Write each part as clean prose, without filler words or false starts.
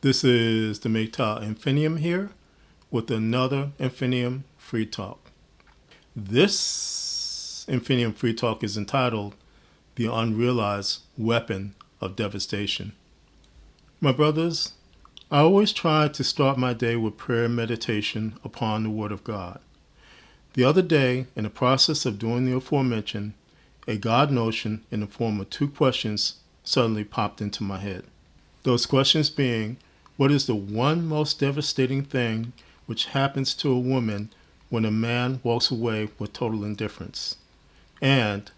This is the MGTOWinfinium here with another Infinium Free Talk. This Infinium Free Talk is entitled The Unrealized Weapon of Devastation. My brothers, I always try to start my day with prayer and meditation upon the Word of God. The other day, in the process of doing the aforementioned, a God notion in the form of two questions suddenly popped into my head. Those questions being, what is the one most devastating thing which happens to a woman when a man walks away with total indifference? And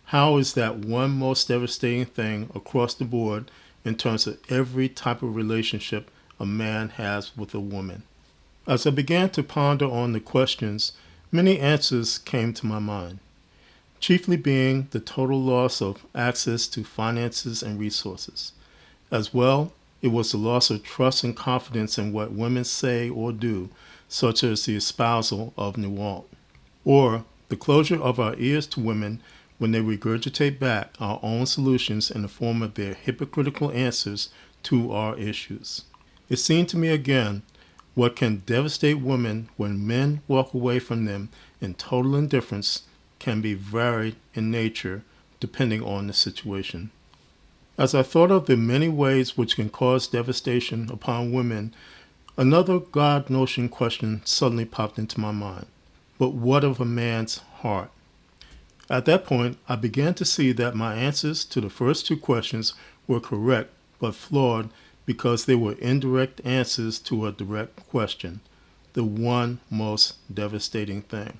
how is that one most devastating thing across the board in terms of every type of relationship a man has with a woman? As I began to ponder on the questions, many answers came to my mind, chiefly being the total loss of access to finances and resources. As well, it was the loss of trust and confidence in what women say or do, such as the espousal of Nuwalt, or the closure of our ears to women when they regurgitate back our own solutions in the form of their hypocritical answers to our issues. It seemed to me again what can devastate women when men walk away from them in total indifference can be varied in nature depending on the situation. As I thought of the many ways which can cause devastation upon women, another God notion question suddenly popped into my mind. But what of a man's heart? At that point, I began to see that my answers to the first two questions were correct but flawed because they were indirect answers to a direct question, the one most devastating thing.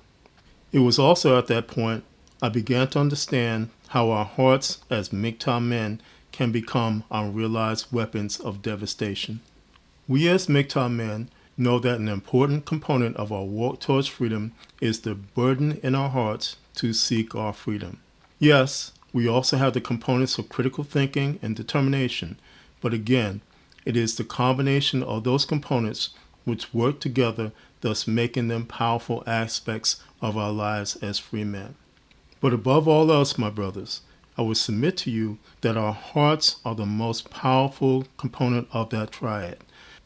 It was also at that point I began to understand how our hearts as MGTOW men can become unrealized weapons of devastation. We as MGTOW men know that an important component of our walk towards freedom is the burden in our hearts to seek our freedom. Yes, we also have the components of critical thinking and determination, but again, it is the combination of those components which work together, thus making them powerful aspects of our lives as free men. But above all else, my brothers, I would submit to you that our hearts are the most powerful component of that triad.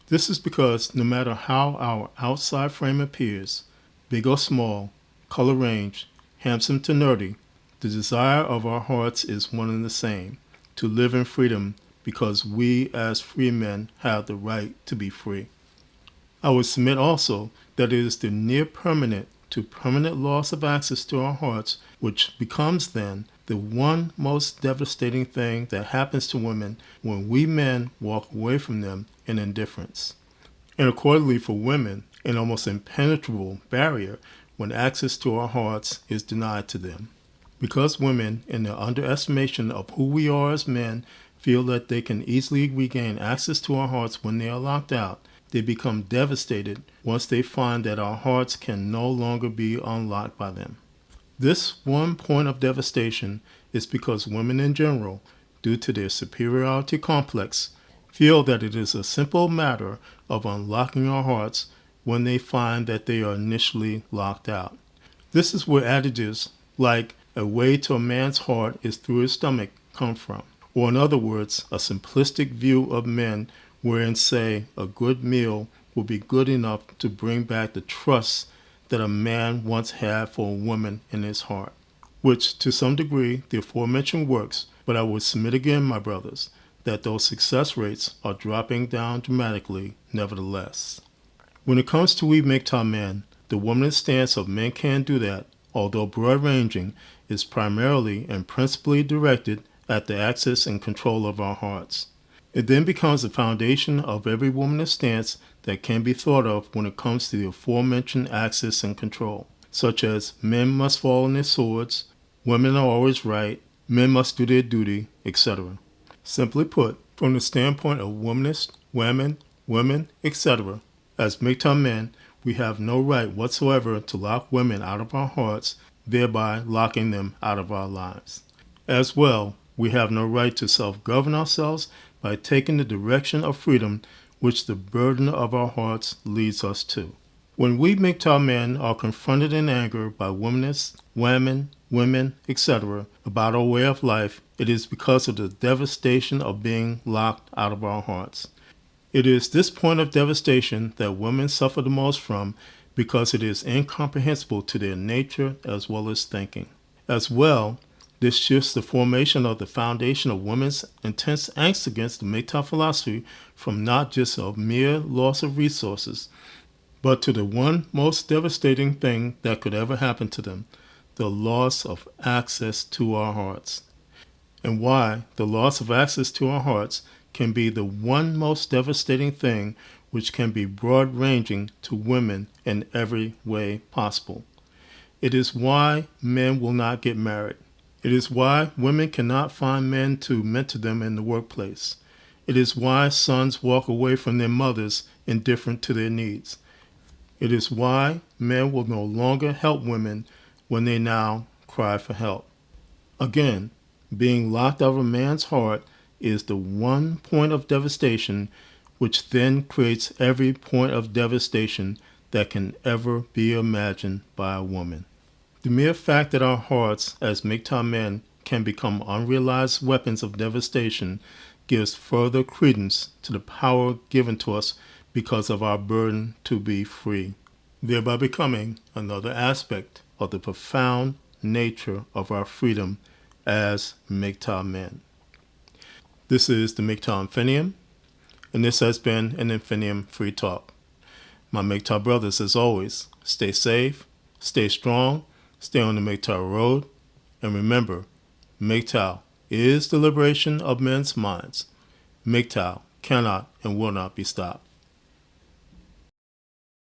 This is because no matter how our outside frame appears, big or small, color range, handsome to nerdy, the desire of our hearts is one and the same, to live in freedom because we as free men have the right to be free. I would submit also that it is the near permanent to permanent loss of access to our hearts which becomes then the one most devastating thing that happens to women when we men walk away from them in indifference. And accordingly for women, an almost impenetrable barrier when access to our hearts is denied to them. Because women, in their underestimation of who we are as men, feel that they can easily regain access to our hearts when they are locked out, they become devastated once they find that our hearts can no longer be unlocked by them. This one point of devastation is because women in general, due to their superiority complex, feel that it is a simple matter of unlocking our hearts when they find that they are initially locked out. This is where adages like a way to a man's heart is through his stomach come from, or in other words, a simplistic view of men wherein, say, a good meal will be good enough to bring back the trust that a man once had for a woman in his heart, which to some degree the aforementioned works, but I would submit again, my brothers, that those success rates are dropping down dramatically nevertheless. When it comes to we MGTOW men, the womanist stance of men can do that, although broad-ranging, is primarily and principally directed at the access and control of our hearts. It then becomes the foundation of every womanist stance that can be thought of when it comes to the aforementioned access and control, such as men must fall on their swords, women are always right, men must do their duty, etc. Simply put, from the standpoint of womanist, women, etc., as MGTOW men, we have no right whatsoever to lock women out of our hearts, thereby locking them out of our lives. As well, we have no right to self-govern ourselves by taking the direction of freedom which the burden of our hearts leads us to. When we MGTOW men are confronted in anger by womanists, women, etc. about our way of life, it is because of the devastation of being locked out of our hearts. It is this point of devastation that women suffer the most from because it is incomprehensible to their nature as well as thinking. As well, this shifts the formation of the foundation of women's intense angst against the MGTOW philosophy from not just a mere loss of resources, but to the one most devastating thing that could ever happen to them, the loss of access to our hearts. And why the loss of access to our hearts can be the one most devastating thing which can be broad-ranging to women in every way possible. It is why men will not get married. It is why women cannot find men to mentor them in the workplace. It is why sons walk away from their mothers indifferent to their needs. It is why men will no longer help women when they now cry for help. Again, being locked out of a man's heart is the one point of devastation which then creates every point of devastation that can ever be imagined by a woman. The mere fact that our hearts as MGTOW men can become unrealized weapons of devastation gives further credence to the power given to us because of our burden to be free, thereby becoming another aspect of the profound nature of our freedom as MGTOW men. This is the MGTOW Infinium, and this has been an Infinium Free Talk. My MGTOW brothers, as always, stay safe, stay strong, stay on the MGTOW road, and remember, MGTOW is the liberation of men's minds. MGTOW cannot and will not be stopped.